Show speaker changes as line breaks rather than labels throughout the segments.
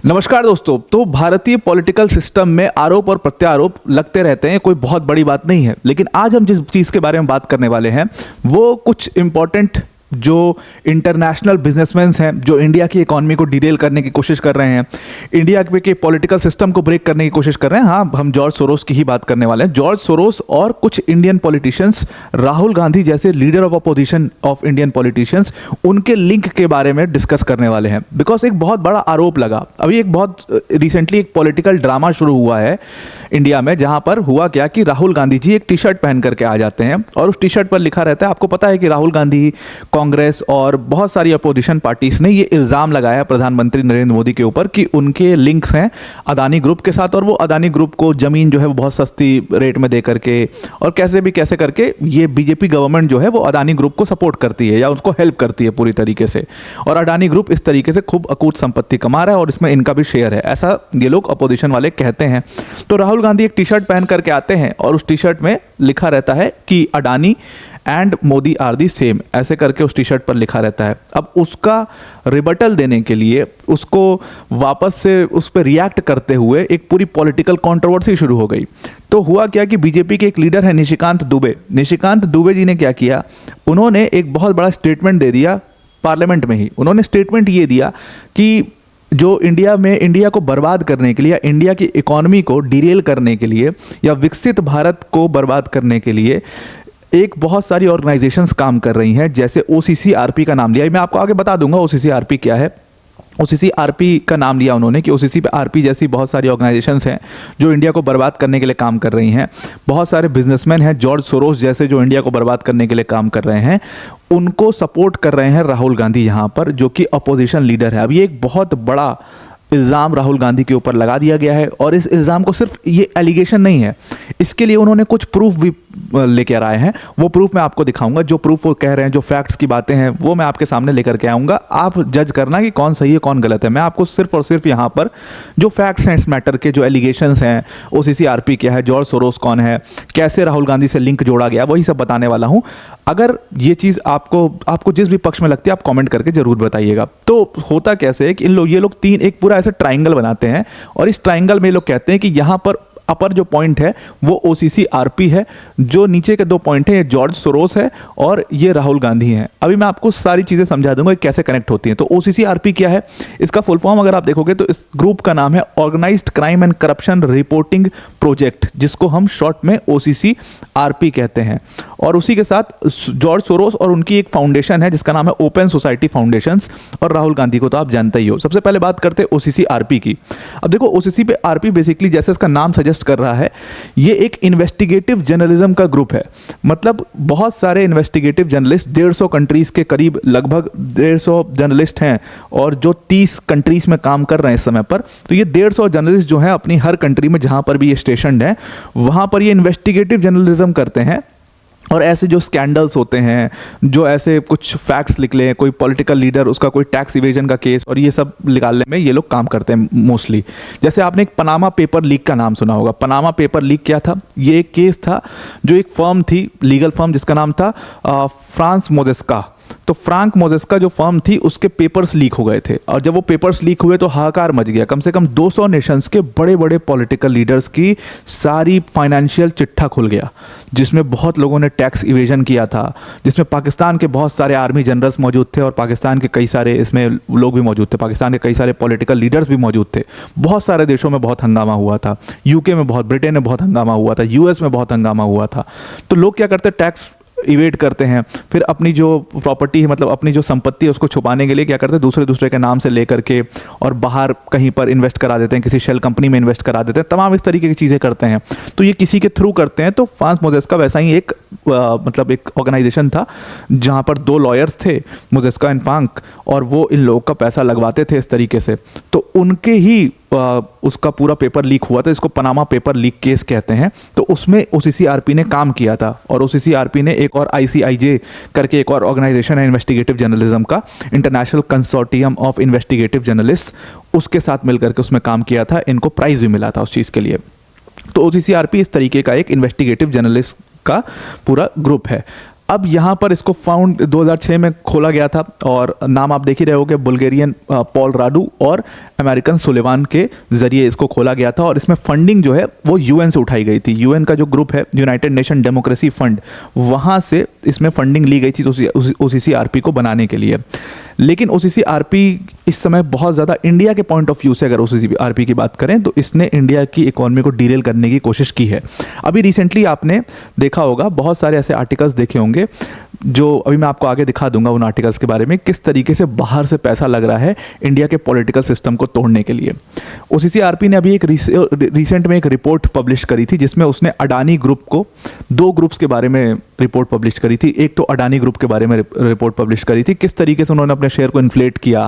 नमस्कार दोस्तों। तो भारतीय पॉलिटिकल सिस्टम में आरोप और प्रत्यारोप लगते रहते हैं, कोई बहुत बड़ी बात नहीं है। लेकिन आज हम जिस चीज़ के बारे में बात करने वाले हैं वो कुछ इंपॉर्टेंट जो इंटरनेशनल बिजनेसमैन हैं, जो इंडिया की इकोनॉमी को डिरेल करने की कोशिश कर रहे हैं, इंडिया के पॉलिटिकल सिस्टम को ब्रेक करने की कोशिश कर रहे हैं। हाँ, हम जॉर्ज सोरोस की ही बात करने वाले हैं। जॉर्ज सोरोस और कुछ इंडियन पॉलिटिशियंस, राहुल गांधी जैसे leader of opposition of Indian politicians, उनके लिंक के बारे में डिस्कस करने वाले हैं। बिकॉज एक बहुत बड़ा आरोप लगा अभी, एक बहुत रिसेंटली एक पॉलिटिकल ड्रामा शुरू हुआ है इंडिया में, जहां पर हुआ क्या कि राहुल गांधी जी एक टी शर्ट पहन करके आ जाते हैं और उस टी शर्ट पर लिखा रहता है, आपको पता है कि राहुल गांधी, कांग्रेस और बहुत सारी अपोजिशन पार्टीज ने ये इल्ज़ाम लगाया प्रधानमंत्री नरेंद्र मोदी के ऊपर कि उनके लिंक्स हैं अदानी ग्रुप के साथ, और वो अदानी ग्रुप को ज़मीन जो है वो बहुत सस्ती रेट में दे करके और कैसे करके ये बीजेपी गवर्नमेंट जो है वो अदानी ग्रुप को सपोर्ट करती है या उसको हेल्प करती है पूरी तरीके से, और अदानी ग्रुप इस तरीके से खूब अकूत संपत्ति कमा रहा है और इसमें इनका भी शेयर है, ऐसा ये लोग अपोजिशन वाले कहते हैं। तो राहुल गांधी एक टी शर्ट पहन करके आते हैं और उस टी शर्ट में लिखा रहता है कि Adani and Modi are the same, ऐसे करके उस टी शर्ट पर लिखा रहता है। अब उसका रिबटल देने के लिए, उसको वापस से उस पर रिएक्ट करते हुए एक पूरी पॉलिटिकल कंट्रोवर्सी शुरू हो गई। तो हुआ क्या कि बीजेपी के एक लीडर है निशिकांत दुबे जी ने क्या किया, उन्होंने एक बहुत बड़ा स्टेटमेंट दे दिया पार्लियामेंट में ही। उन्होंने स्टेटमेंट ये दिया कि जो इंडिया को बर्बाद करने के लिए या इंडिया की इकोनॉमी को डिरेल करने के लिए या विकसित भारत को बर्बाद करने के लिए एक बहुत सारी ऑर्गेनाइजेशंस काम कर रही हैं, जैसे OCCRP का नाम लिया। मैं आपको आगे बता दूंगा OCCRP क्या है। OCCRP का नाम लिया उन्होंने कि OCCRP जैसी बहुत सारी ऑर्गेनाइजेशंस हैं जो इंडिया को बर्बाद करने के लिए काम कर रही हैं। बहुत सारे बिजनेसमैन हैं जॉर्ज सोरोस जैसे जो इंडिया को बर्बाद करने के लिए काम कर रहे हैं, उनको सपोर्ट कर रहे हैं राहुल गांधी यहाँ पर, जो कि अपोजिशन लीडर है। अब ये एक बहुत बड़ा इल्ज़ाम राहुल गांधी के ऊपर लगा दिया गया है और इस इल्ज़ाम को सिर्फ ये एलिगेशन नहीं है, इसके लिए उन्होंने कुछ प्रूफ भी लेकर आए हैं। वो प्रूफ मैं आपको दिखाऊंगा, जो प्रूफ वो कह रहे हैं, जो फैक्ट्स की बातें हैं वो मैं आपके सामने लेकर के आऊँगा। आप जज करना कि कौन सही है कौन गलत है। मैं आपको सिर्फ और सिर्फ यहाँ पर जो फैक्ट्स हैं इस मैटर के, जो एलिगेशंस हैं, OCCRP क्या है, जॉर्ज सोरोस कौन है, कैसे राहुल गांधी से लिंक जोड़ा गया, वही सब बताने वाला हूँ। अगर ये चीज़ आपको जिस भी पक्ष में लगती है आप कमेंट करके जरूर बताइएगा। तो होता कैसे है कि ये लोग तीन एक पूरा ऐसा ट्राइंगल बनाते हैं और इस ट्राइंगल में लोग कहते हैं कि यहाँ पर अपर जो पॉइंट है वो OCCRP है, जो नीचे के दो पॉइंट हैं ये जॉर्ज सोरोस है और ये राहुल गांधी हैं। अभी मैं आपको सारी चीज़ें समझा दूंगा कि कैसे कनेक्ट होती हैं। तो OCCRP क्या है, इसका फुल फॉर्म अगर आप देखोगे तो इस ग्रुप का नाम है organised crime and corruption reporting project, जिसको हम शॉर्ट में OCCRP कहते हैं। और उसी के साथ जॉर्ज सोरोस और उनकी एक फाउंडेशन है जिसका नाम है ओपन सोसाइटी फाउंडेशन, और राहुल गांधी को तो आप जानते ही हो। सबसे पहले बात करते हैं OCCRP की। अब देखो OCCRP बेसिकली जैसे इसका नाम सजेस्ट कर रहा है, ये एक इन्वेस्टिगेटिव जर्नलिज्म का ग्रुप है। मतलब बहुत सारे इन्वेस्टिगेटिव जर्नलिस्ट, 150 कंट्रीज के करीब लगभग 150 जर्नलिस्ट हैं और जो 30 कंट्रीज में काम कर रहे हैं इस समय पर। तो ये 150 जर्नलिस्ट जो हैं अपनी हर कंट्री में जहां पर भी ये स्टेशनड हैं वहां पर ये इन्वेस्टिगेटिव जर्नलिज्म करते हैं। और ऐसे जो स्कैंडल्स होते हैं, जो ऐसे कुछ फैक्ट्स लिख लें, कोई पॉलिटिकल लीडर उसका कोई टैक्स इवेजन का केस और ये सब निकालने में ये लोग काम करते हैं मोस्टली। जैसे आपने एक पनामा पेपर लीक का नाम सुना होगा। पनामा पेपर लीक क्या था, ये एक केस था जो एक फर्म थी, लीगल फर्म, जिसका नाम था फ्रांस मोजेस्का। तो फ्रांक मोजेस्का जो फर्म थी उसके पेपर्स लीक हो गए थे, और जब वो पेपर्स लीक हुए तो हाहाकार मच गया। कम से कम 200 नेशंस के बड़े बड़े पॉलिटिकल लीडर्स की सारी फाइनेंशियल चिट्ठा खुल गया, जिसमें बहुत लोगों ने टैक्स इवेजन किया था, जिसमें पाकिस्तान के बहुत सारे आर्मी जनरल्स मौजूद थे और पाकिस्तान के कई सारे इसमें लोग भी मौजूद थे, पाकिस्तान के कई सारे पॉलिटिकल लीडर्स भी मौजूद थे। बहुत सारे देशों में बहुत हंगामा हुआ था, UK में बहुत, ब्रिटेन में बहुत हंगामा हुआ था, US में बहुत हंगामा हुआ था। तो लोग क्या करते, टैक्स इवेट करते हैं, फिर अपनी जो प्रॉपर्टी है, मतलब अपनी जो संपत्ति है उसको छुपाने के लिए क्या करते हैं, दूसरे के नाम से ले करके और बाहर कहीं पर इन्वेस्ट करा देते हैं, किसी शेल कंपनी में इन्वेस्ट करा देते हैं, तमाम इस तरीके की चीज़ें करते हैं। तो ये किसी के थ्रू करते हैं। तो फ्रांस मोजेस्का वैसा ही एक मतलब एक ऑर्गेनाइजेशन था जहाँ पर 2 लॉयर्स थे, मोजेस्का एंड फ्रांक, और वो इन लोगों का पैसा लगवाते थे इस तरीके से। तो उनके ही उसका पूरा पेपर लीक हुआ था, इसको पनामा पेपर लीक केस कहते हैं। तो उसमें OCCRP ने काम किया था और OCCRP ने एक और ICIJ करके एक और ऑर्गेनाइजेशन है इन्वेस्टिगेटिव जर्नलिज्म का, international consortium of investigative journalist, उसके साथ मिलकर के उसमें काम किया था। इनको प्राइज भी मिला था उस चीज़ के लिए। तो OCCRP इस तरीके का एक इन्वेस्टिगेटिव जर्नलिस्ट का पूरा ग्रुप है। अब यहाँ पर इसको फाउंड 2006 में खोला गया था और नाम आप देख ही रहे होगे, बुल्गेरियन पॉल राडू और अमेरिकन सुलेवान के ज़रिए इसको खोला गया था। और इसमें फंडिंग जो है वो यूएन से उठाई गई थी। यूएन का जो ग्रुप है, यूनाइटेड नेशन डेमोक्रेसी फंड, वहाँ से इसमें फंडिंग ली गई थी OCCRP को बनाने के लिए। लेकिन OCCRP इस समय बहुत ज़्यादा इंडिया के पॉइंट ऑफ व्यू से अगर OCCRP की बात करें तो इसने इंडिया की इकोनॉमी को डीरेल करने की कोशिश की है। अभी रिसेंटली आपने देखा होगा, बहुत सारे ऐसे आर्टिकल्स देखे होंगे जो अभी मैं आपको आगे दिखा दूंगा उन आर्टिकल्स के बारे में, किस तरीके से बाहर से पैसा लग रहा है इंडिया के पॉलिटिकल सिस्टम को तोड़ने के लिए। OCCRP ने अभी एक रिसेंट में एक रिपोर्ट पब्लिश करी थी जिसमें उसने अडानी ग्रुप को, 2 ग्रुप्स के बारे में रिपोर्ट पब्लिश करी थी। एक तो अडानी ग्रुप के बारे में रिपोर्ट पब्लिश करी थी, किस तरीके से उन्होंने अपने शेयर को इन्फ्लेट किया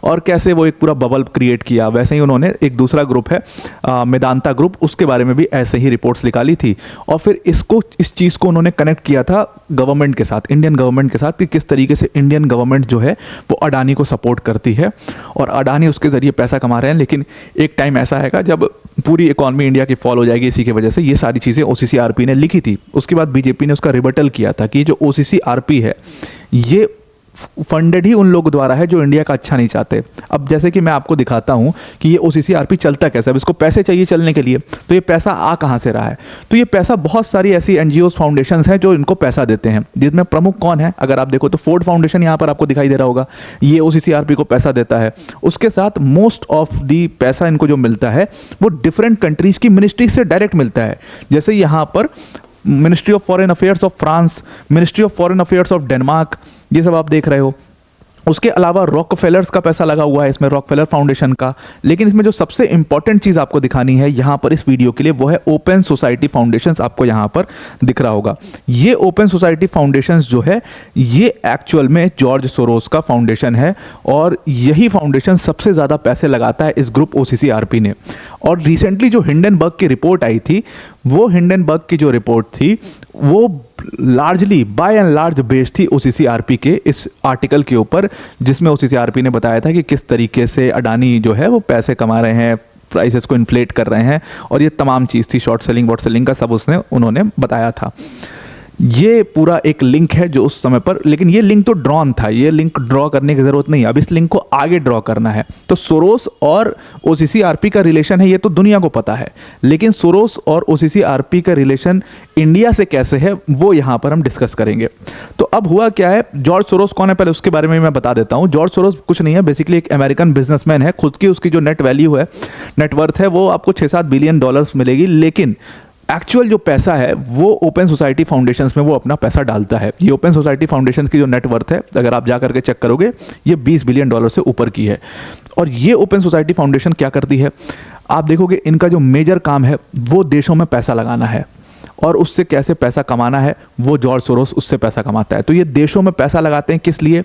और कैसे वो एक पूरा बबल क्रिएट किया। वैसे ही उन्होंने एक दूसरा ग्रुप है मेदांता ग्रुप, उसके बारे में भी ऐसे ही रिपोर्ट्स निकाली थी। और फिर इस चीज़ को उन्होंने कनेक्ट किया था गवर्नमेंट के साथ, इंडियन गवर्नमेंट के साथ, कि किस तरीके से इंडियन गवर्नमेंट जो है वो अडानी को सपोर्ट करती है और अडानी उसके ज़रिए पैसा कमा रहे हैं। लेकिन एक टाइम ऐसा आएगा जब पूरी इकॉनमी इंडिया की फॉल हो जाएगी इसी की वजह से। ये सारी चीज़ें OCCRP ने लिखी थी। उसके बाद बीजेपी ने उसका रिबटल किया था कि जो OCCRP है ये फंडेड ही उन लोगों द्वारा है जो इंडिया का अच्छा नहीं चाहते। अब जैसे कि मैं आपको दिखाता हूं कि ये OCCRP चलता कैसे। अब इसको पैसे चाहिए चलने के लिए, तो ये पैसा आ कहां से रहा है? तो ये पैसा बहुत सारी ऐसी NGOs फाउंडेशंस हैं जो इनको पैसा देते हैं, जिसमें प्रमुख कौन है अगर आप देखो तो फोर्ड फाउंडेशन यहाँ पर आपको दिखाई दे रहा होगा, ये OCCRP को पैसा देता है। उसके साथ मोस्ट ऑफ दी पैसा इनको जो मिलता है वो डिफरेंट कंट्रीज़ की मिनिस्ट्री से डायरेक्ट मिलता है। जैसे यहाँ पर ministry of foreign affairs of France, ministry of foreign affairs of Denmark, ये सब आप देख रहे हो। उसके अलावा रॉकफेलर्स का पैसा लगा हुआ है इसमें, रॉकफेलर फाउंडेशन का। लेकिन इसमें जो सबसे इंपॉर्टेंट चीज़ आपको दिखानी है यहाँ पर इस वीडियो के लिए, वो है ओपन सोसाइटी फाउंडेशंस। आपको यहाँ पर दिख रहा होगा, ये ओपन सोसाइटी फाउंडेशंस जो है ये एक्चुअल में जॉर्ज सोरोस का फाउंडेशन है और यही फाउंडेशन सबसे ज़्यादा पैसे लगाता है इस ग्रुप OCCRP ने। और रिसेंटली जो हिंडनबर्ग की रिपोर्ट आई थी, वो हिंडनबर्ग की जो रिपोर्ट थी वो largely by and large based थी OCCRP के इस आर्टिकल के ऊपर, जिसमें OCCRP ने बताया था कि किस तरीके से अडानी जो है वो पैसे कमा रहे हैं, प्राइसेस को इन्फ्लेट कर रहे हैं, और ये तमाम चीज़ थी, शॉर्ट सेलिंग वॉट सेलिंग का सब उन्होंने बताया था। ये पूरा एक लिंक है जो उस समय पर, लेकिन ये लिंक तो ड्रॉन था, ये लिंक ड्रॉ करने की ज़रूरत नहीं। अब इस लिंक को आगे ड्रॉ करना है। तो सोरोस और OCCRP का रिलेशन है, ये तो दुनिया को पता है, लेकिन सोरोस और OCCRP का रिलेशन इंडिया से कैसे है वो यहाँ पर हम डिस्कस करेंगे। तो अब हुआ क्या है, जॉर्ज सोरोस कौन है पहले उसके बारे में मैं बता देता हूँ। जॉर्ज सोरोस कुछ नहीं है, बेसिकली एक अमेरिकन बिजनेसमैन है। खुद की उसकी जो नेट वैल्यू है, नेटवर्थ है, वो आपको 6-7 बिलियन डॉलर्स मिलेगी, लेकिन एक्चुअल जो पैसा है वो ओपन सोसाइटी फाउंडेशंस में वो अपना पैसा डालता है। ये ओपन सोसाइटी फाउंडेशंस की जो नेटवर्थ है, अगर आप जा करके चेक करोगे, ये 20 बिलियन डॉलर से ऊपर की है। और ये ओपन सोसाइटी फाउंडेशन क्या करती है, आप देखोगे इनका जो मेजर काम है वो देशों में पैसा लगाना है, और उससे कैसे पैसा कमाना है वो जॉर्ज सोरोस उससे पैसा कमाता है। तो ये देशों में पैसा लगाते हैं, किस लिए?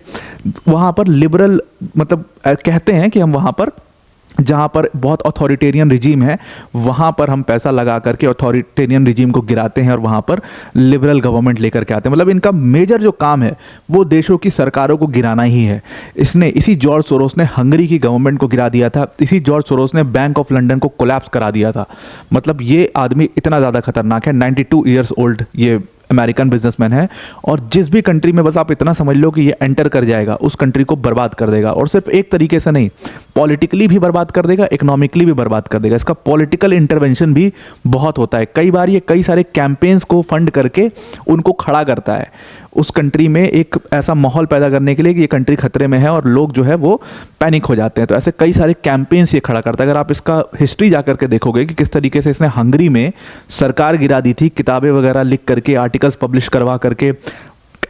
वहाँ पर लिबरल, मतलब कहते हैं कि हम वहाँ पर जहाँ पर बहुत अथॉरिटेरियन रिजीम है वहाँ पर हम पैसा लगा करके अथॉरिटेरियन रिजीम को गिराते हैं और वहाँ पर लिबरल गवर्नमेंट लेकर के आते हैं। मतलब इनका मेजर जो काम है वो देशों की सरकारों को गिराना ही है। इसी जॉर्ज सोरोस ने हंगरी की गवर्नमेंट को गिरा दिया था, इसी जॉर्ज सोरोस ने बैंक ऑफ लंदन को कोलैप्स करा दिया था। मतलब ये आदमी इतना ज़्यादा खतरनाक है। 92 ईयर्स ओल्ड ये अमेरिकन बिजनेसमैन है, और जिस भी कंट्री में बस आप इतना समझ लो कि ये एंटर कर जाएगा उस कंट्री को बर्बाद कर देगा। और सिर्फ एक तरीके से नहीं, पॉलिटिकली भी बर्बाद कर देगा, इकोनॉमिकली भी बर्बाद कर देगा। इसका पॉलिटिकल इंटरवेंशन भी बहुत होता है। कई बार ये कई सारे कैंपेन्स को फंड करके उनको खड़ा करता है उस कंट्री में, एक ऐसा माहौल पैदा करने के लिए कि ये कंट्री खतरे में है और लोग जो है वो पैनिक हो जाते हैं। तो ऐसे कई सारे कैंपेन्स ये खड़ा करता है। अगर आप इसका हिस्ट्री जा करके देखोगे कि किस तरीके से इसने हंगरी में सरकार गिरा दी थी, किताबें वगैरह लिख करके, आर्टिकल्स पब्लिश करवा करके,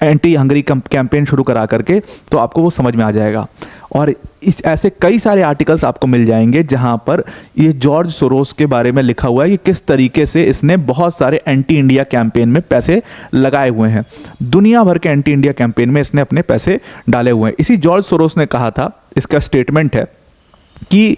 एंटी हंगरी कैंपेन शुरू करा करके, तो आपको वो समझ में आ जाएगा। और इस ऐसे कई सारे आर्टिकल्स आपको मिल जाएंगे जहां पर ये जॉर्ज सोरोस के बारे में लिखा हुआ है कि किस तरीके से इसने बहुत सारे एंटी इंडिया कैंपेन में पैसे लगाए हुए हैं। दुनिया भर के एंटी इंडिया कैंपेन में इसने अपने पैसे डाले हुए हैं। इसी जॉर्ज सोरोस ने कहा था, इसका स्टेटमेंट है कि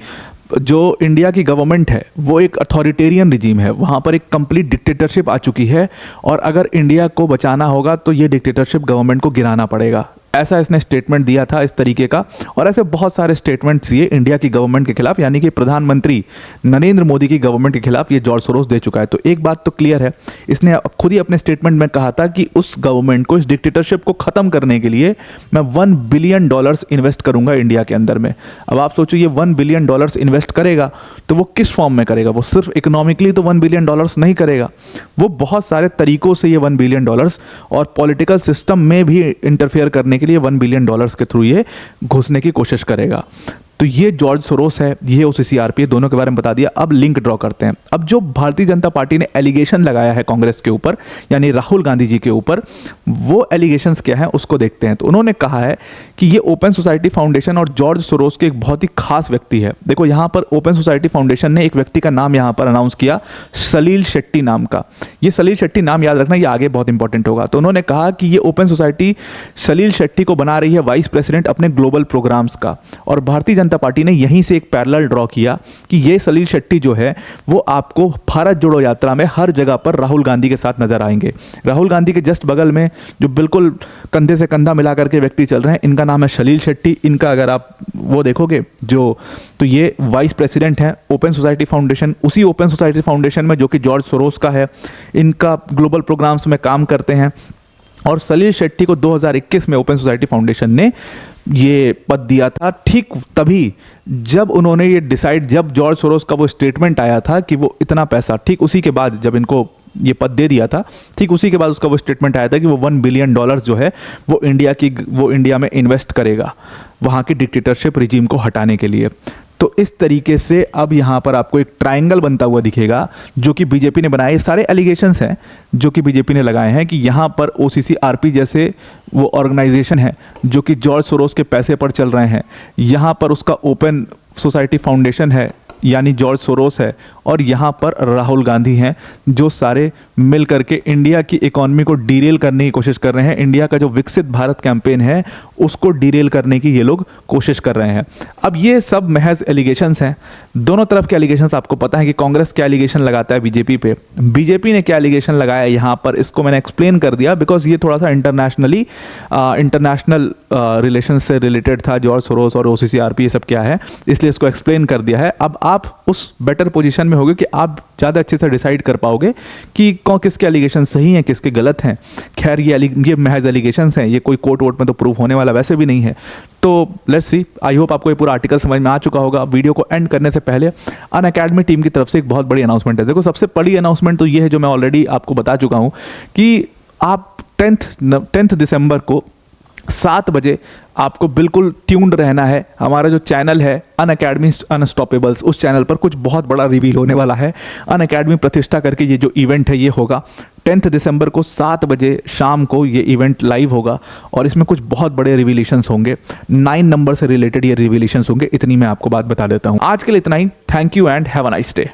जो इंडिया की गवर्नमेंट है वो एक अथॉरिटेरियन रिजीम है, वहाँ पर एक कंप्लीट डिक्टेटरशिप आ चुकी है, और अगर इंडिया को बचाना होगा तो ये डिक्टेटरशिप गवर्नमेंट को गिराना पड़ेगा। ऐसा इसने स्टेटमेंट दिया था इस तरीके का। और ऐसे बहुत सारे स्टेटमेंट्स ये इंडिया की गवर्नमेंट के खिलाफ, यानी कि प्रधानमंत्री नरेंद्र मोदी की गवर्नमेंट के खिलाफ ये जॉर्ज सोरोस दे चुका है। तो एक बात तो क्लियर है, इसने खुद ही अपने स्टेटमेंट में कहा था कि उस गवर्नमेंट को, इस डिक्टेटरशिप को खत्म करने के लिए मैं $1 बिलियन इन्वेस्ट करूंगा इंडिया के अंदर में। अब आप सोचो ये $1 बिलियन इन्वेस्ट करेगा तो वो किस फॉर्म में करेगा? वो सिर्फ इकोनॉमिकली तो $1 बिलियन नहीं करेगा, वो बहुत सारे तरीकों से ये $1 बिलियन और पॉलिटिकल सिस्टम में भी इंटरफेयर करने के लिए $1 बिलियन के थ्रू ये घुसने की कोशिश करेगा। तो ये जॉर्ज सोरोस है, ये ओसीसीआरपी है, दोनों के बारे में बता दिया। अब लिंक ड्रॉ करते हैं। अब जो भारतीय जनता पार्टी ने एलिगेशन लगाया है कांग्रेस के ऊपर, यानी राहुल गांधी जी के ऊपर, वो एलिगेशंस क्या है उसको देखते हैं। तो उन्होंने कहा है कि ये ओपन सोसाइटी फाउंडेशन और जॉर्ज सोरोस के एक बहुत ही खास व्यक्ति है। देखो यहाँ पर ओपन सोसाइटी फाउंडेशन ने एक व्यक्ति का नाम यहाँ पर अनाउंस किया, सलील शेट्टी नाम का। ये सलील शेट्टी नाम याद रखना, ये आगे बहुत इंपॉर्टेंट होगा। तो उन्होंने कहा कि ये ओपन सोसाइटी सलील शेट्टी को बना रही है वाइस प्रेसिडेंट अपने ग्लोबल प्रोग्राम्स का। और भारतीय जनता पार्टी ने यहीं से एक पैरेलल ड्रॉ किया कि ये सलील शेट्टी जो है वो आपको भारत जोड़ो यात्रा में हर जगह पर राहुल गांधी के साथ नजर आएंगे। राहुल गांधी के जस्ट बगल में जो बिल्कुल कंधे से कंधा मिला करके व्यक्ति चल रहे हैं, इनका नाम है सलील शेट्टी। इनका अगर आप वो देखोगे तो ये वाइस प्रेसिडेंट हैं ओपन सोसाइटी फाउंडेशन, उसी ओपन सोसाइटी फाउंडेशन में जो कि जॉर्ज सोरोस का है। इनका ग्लोबल प्रोग्राम्स में काम करते हैं। और सलील शेट्टी को 2021 में ओपन सोसाइटी फाउंडेशन ने ये पद दिया था, ठीक तभी जब उन्होंने ये डिसाइड, जब जॉर्ज सोरोस का वो स्टेटमेंट आया था कि वो इतना पैसा, ठीक उसी के बाद जब इनको ये पद दे दिया था, ठीक उसी के बाद उसका वो स्टेटमेंट आया था कि वो $1 बिलियन जो है वो इंडिया में इन्वेस्ट करेगा वहाँ की डिक्टेटरशिप रिजीम को हटाने के लिए। तो इस तरीके से अब यहाँ पर आपको एक ट्रायंगल बनता हुआ दिखेगा जो कि बीजेपी ने बनाया। ये सारे एलिगेशंस हैं जो कि बीजेपी ने लगाए हैं कि यहाँ पर ओसीसीआरपी जैसे वो ऑर्गेनाइजेशन है जो कि जॉर्ज सोरोस के पैसे पर चल रहे हैं, यहाँ पर उसका ओपन सोसाइटी फाउंडेशन है यानी जॉर्ज सोरोस है, और यहाँ पर राहुल गांधी हैं जो सारे मिल करके इंडिया की इकॉनमी को डीरेल करने की कोशिश कर रहे हैं। इंडिया का जो विकसित भारत कैंपेन है उसको डीरेल करने की ये लोग कोशिश कर रहे हैं। अब ये सब महज एलिगेशंस हैं, दोनों तरफ के एलिगेशंस। आपको पता है कि कांग्रेस क्या एलिगेशन लगाता है बीजेपी पे, बीजेपी ने क्या एलिगेशन लगाया यहाँ पर, इसको मैंने एक्सप्लेन कर दिया बिकॉज ये थोड़ा सा इंटरनेशनल रिलेशन से रिलेटेड था। जॉर्ज सोरोस और ओसीसीआरपी ये सब क्या है, इसलिए इसको एक्सप्लेन कर दिया है। अब आप उस बेटर पोजीशन में होगे कि आप ज़्यादा अच्छे से डिसाइड कर पाओगे कि किसके एलिगेशन सही हैं, किसके गलत हैं। खैर ये महज एलिगेशंस हैं, ये कोई कोर्ट वोट में तो प्रूव होने वाला वैसे भी नहीं है। तो लेट्स सी, आई होप आपको ये पूरा आर्टिकल समझ में आ चुका होगा। वीडियो को एंड करने से पहले अनअकैडमी टीम की तरफ से एक बहुत बड़ी अनाउंसमेंट है। देखो सबसे बड़ी अनाउंसमेंट तो ये है जो मैं ऑलरेडी आपको बता चुका हूँ कि आप 10 दिसंबर को 7 बजे आपको बिल्कुल ट्यून्ड रहना है। हमारा जो चैनल है अनअकैडमी अनस्टॉपेबल्स, उस चैनल पर कुछ बहुत बड़ा रिवील होने वाला है। अनअकैडमी प्रतिष्ठा करके ये जो इवेंट है ये होगा 10 दिसंबर को 7 बजे शाम को ये इवेंट लाइव होगा और इसमें कुछ बहुत बड़े रिवीलेशंस होंगे। 9 नंबर से रिलेटेड ये रिवीलेशंस होंगे। इतनी मैं आपको बात बता देता हूँ। आज के लिए इतना ही। Thank you and have a nice day.